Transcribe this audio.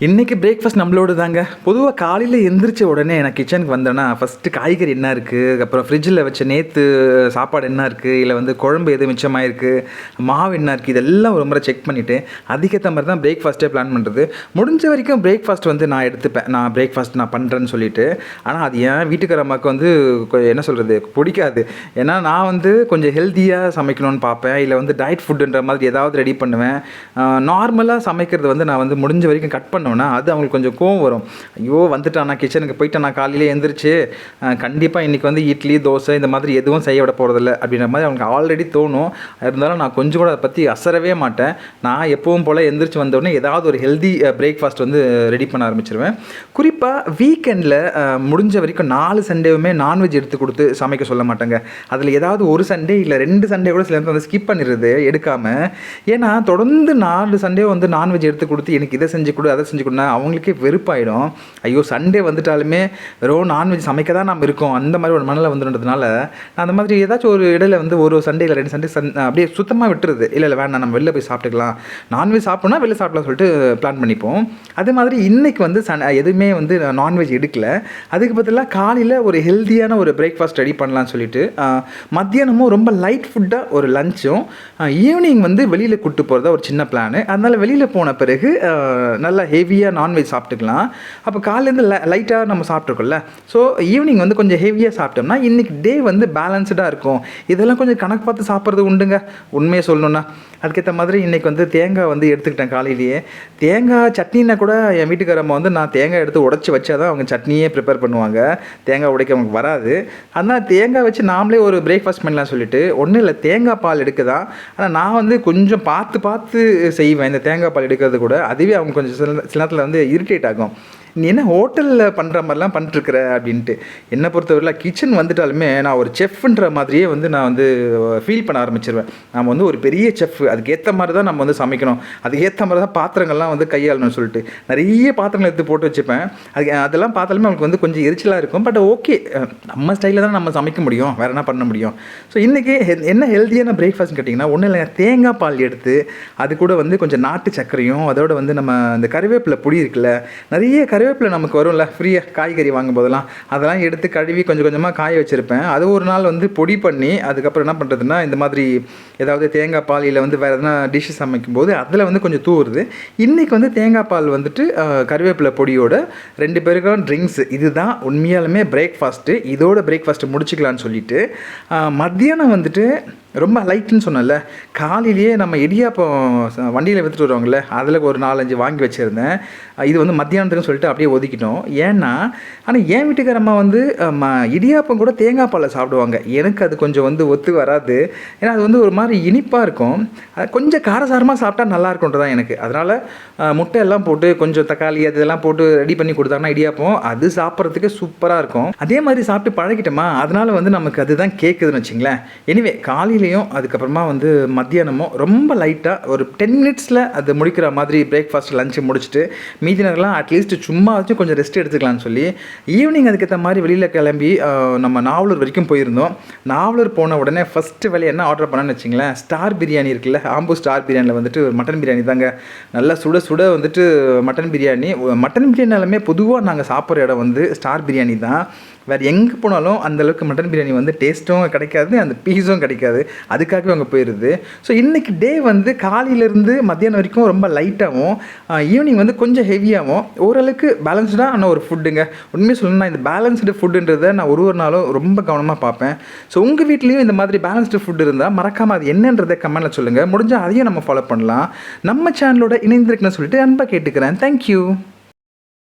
இன்றைக்கி பிரேக்ஃபாஸ்ட் நம்மளோட தாங்க. பொதுவாக காலையில் எந்திரிச்ச உடனே நான் கிச்சனுக்கு வந்தேன்னா ஃபஸ்ட்டு காய்கறி என்ன இருக்குது, அப்புறம் ஃப்ரிட்ஜில் வச்ச நேற்று சாப்பாடு என்ன இருக்குது, இல்லை வந்து குழம்பு எது மிச்சமாயிருக்கு, மாவு என்ன இருக்குது, இதெல்லாம் ஒரு முறை செக் பண்ணிவிட்டு அதுக்கேற்ற மாதிரி தான் பிரேக்ஃபாஸ்ட்டே பிளான் பண்ணுறது. முடிஞ்ச வரைக்கும் பிரேக்ஃபாஸ்ட் வந்து நான் எடுத்துப்பேன், நான் பிரேக்ஃபாஸ்ட் நான் பண்ணுறேன்னு சொல்லிட்டு. ஆனால் அது ஏன் வீட்டுக்கார அம்மாவுக்கு வந்து என்ன சொல்கிறது பிடிக்காது. ஏன்னா நான் வந்து கொஞ்சம் ஹெல்த்தியாக சமைக்கணும்னு பார்ப்பேன், இல்லை வந்து டயட் ஃபுட்டுன்ற மாதிரி ஏதாவது ரெடி பண்ணுவேன். நார்மலாக சமைக்கிறது வந்து நான் வந்து முடிஞ்ச வரைக்கும் கட் பண்ணோன்னா அது அவங்களுக்கு கொஞ்சம் கோவம் வரும். ஐயோ வந்துட்டான், நான் கிச்சனுக்கு போயிட்டேன், நான் காலையிலே எழுந்திரிச்சு கண்டிப்பாக இன்றைக்கி வந்து இட்லி தோசை இந்த மாதிரி எதுவும் செய்ய விட போகிறதில்ல அப்படின்ற மாதிரி அவங்களுக்கு ஆல்ரெடி தோணும். இருந்தாலும் நான் கொஞ்சம் கூட அதை பற்றி அசரவே மாட்டேன். நான் எப்பவும் போல் எந்திரிச்சு வந்தோடனே ஏதாவது ஒரு ஹெல்தி பிரேக்ஃபாஸ்ட் வந்து ரெடி பண்ண ஆரம்பிச்சிருவேன். குறிப்பாக வீக்கெண்டில் முடிஞ்ச வரைக்கும் 4 சண்டேவுமே நான்வெஜ் எடுத்து கொடுத்து சமைக்க சொல்ல மாட்டேங்க. அதில் ஏதாவது ஒரு சண்டே இல்லை 2 சண்டே கூட சில நேரத்தில் வந்து ஸ்கிப் பண்ணிடுறது எடுக்காமல். ஏன்னா தொடர்ந்து 4 சண்டே வந்து நான்வெஜ் எடுத்து கொடுத்து எனக்கு இதை செஞ்சு கொடு அதை செஞ்சு கொடுனா அவங்களுக்கே வெறுப்பாயிடும். ஐயோ சண்டே வந்துட்டாலுமே வெறும் நான்வெஜ் சமைக்க தான் நம்ம இருக்கோம் அந்த மாதிரி ஒரு மனநிலை வந்துன்றதுனால நான் அந்த மாதிரி ஏதாச்சும் ஒரு இடையில வந்து ஒரு சண்டே இல்லை 2 சண்டே அப்படியே சுத்தமாக விட்டுருது. இல்லை வேணாம், நம்ம வெளில போய் சாப்பிட்டுக்கலாம், நான்வெஜ் சாப்பிட்டோன்னா வெளில சாப்பிடலாம் சொல்லிட்டு பிளான் பண்ணிப்போம். அதே மாதிரி இன்றைக்கி வந்து எதுவுமே வந்து நான்வெஜ் எடுக்கல. அதுக்கு பதிலாக காலையில் ஒரு ஹெல்த்தியான ஒரு பிரேக்ஃபாஸ்ட் ரெடி பண்ணலான்னு சொல்லிட்டு மத்தியானமும் ரொம்ப லைட் ஃபுட்டாக ஒரு லஞ்சும், ஈவினிங் வந்து வெளியில் கூப்பிட்டு போகிறதா ஒரு சின்ன பிளானு. அதனால் வெளியில் போன பிறகு நல்லா ஹெவியாக நான்வெஜ் சாப்பிட்டுக்கலாம். அப்போ காலையிலேருந்து லைட்டாக நம்ம சாப்பிட்ருக்கோம்ல, ஸோ ஈவினிங் வந்து கொஞ்சம் ஹெவியாக சாப்பிட்டோம்னா இன்றைக்கி டே வந்து பேலன்ஸ்டாக இருக்கும். இதெல்லாம் கொஞ்சம் கணக்கு பார்த்து சாப்பிட்றது உண்டுங்க உண்மையை சொல்லணுன்னா. அதுக்கேற்ற மாதிரி இன்றைக்கி வந்து தேங்காய் வந்து எடுத்துக்கிட்டேன். காலையிலேயே தேங்காய் சட்னின்னா கூட என் வீட்டுக்காரம்மா வந்து நான் தேங்காய் எடுத்து உடச்சி வச்சா தான் அவங்க சட்னியே ப்ரிப்பேர் பண்ணுவாங்க. தேங்காய் உடைக்க அவங்களுக்கு வராது. அதனால் தேங்காய் வச்சு நாமளே ஒரு பிரேக்ஃபாஸ்ட் பண்ணலாம் சொல்லிட்டு ஒன்றும் இல்லை, தேங்காய் பால் எடுக்க தான். ஆனால் நான் வந்து கொஞ்சம் பார்த்து செய்வேன் இந்த தேங்காய் பால் எடுக்கிறது கூட. அதுவே அவங்க கொஞ்சம் சில நேரத்தில் வந்து இரிட்டேட் ஆகும். நீ என்ன ஹோட்டலில் பண்ணுற மாதிரிலாம் பண்ணிட்டுருக்குற அப்படின்ட்டு. என்னை பொறுத்தவரையில் கிச்சன் வந்துட்டாலுமே நான் ஒரு செஃப்ன்ற மாதிரியே வந்து நான் வந்து ஃபீல் பண்ண ஆரம்பிச்சிருவேன். நம்ம வந்து ஒரு பெரிய செஃப், அதுக்கேற்ற மாதிரி தான் நம்ம வந்து சமைக்கணும், அதுக்கேற்ற மாதிரி தான் பாத்திரங்கள்லாம் வந்து கையாளணும்னு சொல்லிட்டு நிறைய பாத்திரங்கள் எடுத்து போட்டு வச்சுப்பேன். அதெல்லாம் பார்த்தாலுமே அவங்களுக்கு வந்து கொஞ்சம் எரிச்சலாக இருக்கும். பட் ஓகே, நம்ம ஸ்டைலில் தான் நம்ம சமைக்க முடியும், வேறு என்ன பண்ண முடியும். ஸோ இன்றைக்கி என்ன ஹெல்த்தியான பிரேக்ஃபாஸ்ட்னு கேட்டிங்கன்னா ஒன்றும் இல்லைங்க, தேங்காய் பால் எடுத்து அது கூட வந்து கொஞ்சம் நாட்டு சர்க்கரையும் அதோட வந்து நம்ம இந்த கருவேப்பிலை பொடி இருக்குல்ல, நிறைய கருவேப்பிலை நமக்கு வரும்ல ஃப்ரீயாக காய்கறி வாங்கும் போதெல்லாம், அதெல்லாம் எடுத்து கழுவி கொஞ்சம் கொஞ்சமாக காய வச்சுருப்பேன். அது ஒரு நாள் வந்து பொடி பண்ணி அதுக்கப்புறம் என்ன பண்ணுறதுன்னா இந்த மாதிரி ஏதாவது தேங்காய் பால் இல்லை வந்து வேறு எதனா டிஷ்ஷு சமைக்கும் போது அதில் வந்து கொஞ்சம் தூவுறது. இன்றைக்கி வந்து தேங்காய் பால் வந்துட்டு கருவேப்பிலை பொடியோட 2 பேருக்கும் ட்ரிங்க்ஸ். இதுதான் உண்மையாலுமே பிரேக்ஃபாஸ்ட்டு. இதோட பிரேக்ஃபாஸ்ட்டு முடிச்சுக்கலான்னு சொல்லிட்டு மத்தியானம் வந்துட்டு ரொம்ப லைட்டுன்னு சொன்னல, காலையிலேயே நம்ம இடியாப்பம் வண்டியில் விற்றுட்டு வருவாங்கள்ல, அதில் ஒரு 4-5 வாங்கி வச்சுருந்தேன். இது வந்து மத்தியானத்துக்குன்னு சொல்லிட்டு அப்படியே ஒதுக்கிட்டோம். ஏன்னா ஆனால் என் வீட்டுக்காரம்மா வந்து இடியாப்பம் கூட தேங்காய் பாலில் சாப்பிடுவாங்க. எனக்கு அது கொஞ்சம் வந்து ஒத்து வராது. ஏன்னா அது வந்து ஒரு மாதிரி இனிப்பாக இருக்கும், கொஞ்சம் காரசாரமாக சாப்பிட்டா நல்லா இருக்கும்ன்றதான் எனக்கு. அதனால் முட்டை எல்லாம் போட்டு கொஞ்சம் தக்காளி அதெல்லாம் போட்டு ரெடி பண்ணி கொடுத்தாங்கன்னா இடியாப்பம் அது சாப்பிட்றதுக்கு சூப்பராக இருக்கும். அதே மாதிரி சாப்பிட்டு பழகிட்டோமா, அதனால் வந்து நமக்கு அதுதான் கேட்குதுன்னு வச்சிங்களேன். எனிவே காலையில் அதுக்கப்புறமா வந்து மத்தியானமும் ரொம்ப லைட்டாக ஒரு 10 மினிட்ஸில் அது முடிக்கிற மாதிரி பிரேக்ஃபாஸ்ட் லஞ்சு முடிச்சுட்டு மீதி நேரம்லாம் அட்லீஸ்ட் சும்மா வச்சு கொஞ்சம் ரெஸ்ட் எடுத்துக்கலாம்னு சொல்லி ஈவினிங் அதுக்கேற்ற மாதிரி வெளியில் கிளம்பி நம்ம நாவலூர் வரைக்கும் போயிருந்தோம். நாவலூர் போன உடனே ஃபஸ்ட்டு வேலையை என்ன ஆர்டர் பண்ணேன்னு வச்சிங்களேன், ஸ்டார் பிரியாணி இருக்குல்ல, ஆம்பூர் ஸ்டார் பிரியாணியில் வந்துட்டு மட்டன் பிரியாணி தாங்க. நல்லா சுட சுட வந்துட்டு மட்டன் பிரியாணி. மட்டன் பிரியாணினாலுமே பொதுவாக நாங்கள் சாப்பிட்ற இடம் வந்து ஸ்டார் பிரியாணி தான். வேறு எங்கே போனாலும் அந்தளவுக்கு மட்டன் பிரியாணி வந்து டேஸ்ட்டும் கிடைக்காது, அந்த பீஸும் கிடைக்காது. அதுக்காகவே அங்கே போயிடுது. ஸோ இன்றைக்கி டே வந்து காலையிலேருந்து மத்தியானம் வரைக்கும் ரொம்ப லைட்டாகவும் ஈவினிங் வந்து கொஞ்சம் ஹெவியாகவும் ஓரளவுக்கு பேலன்ஸ்டான ஒரு ஃபுட்டுங்க. உண்மையாக சொல்லணும்னா இந்த பேலன்ஸ்டு ஃபுட்டுன்றதை நான் ஒரு நாளும் ரொம்ப கவனமாக பார்ப்பேன். ஸோ உங்கள் வீட்லேயும் இந்த மாதிரி பேலன்ஸ்டு ஃபுட் இருந்தால் மறக்காமல் அது என்னன்றதை கமெண்ட்டில் சொல்லுங்கள். முடிஞ்சால் அதையும் நம்ம ஃபாலோ பண்ணலாம். நம்ம சேனலோட இணைந்திருக்குன்னு சொல்லிட்டு அன்பாக கேட்டுக்கிறேன். தேங்க்யூ.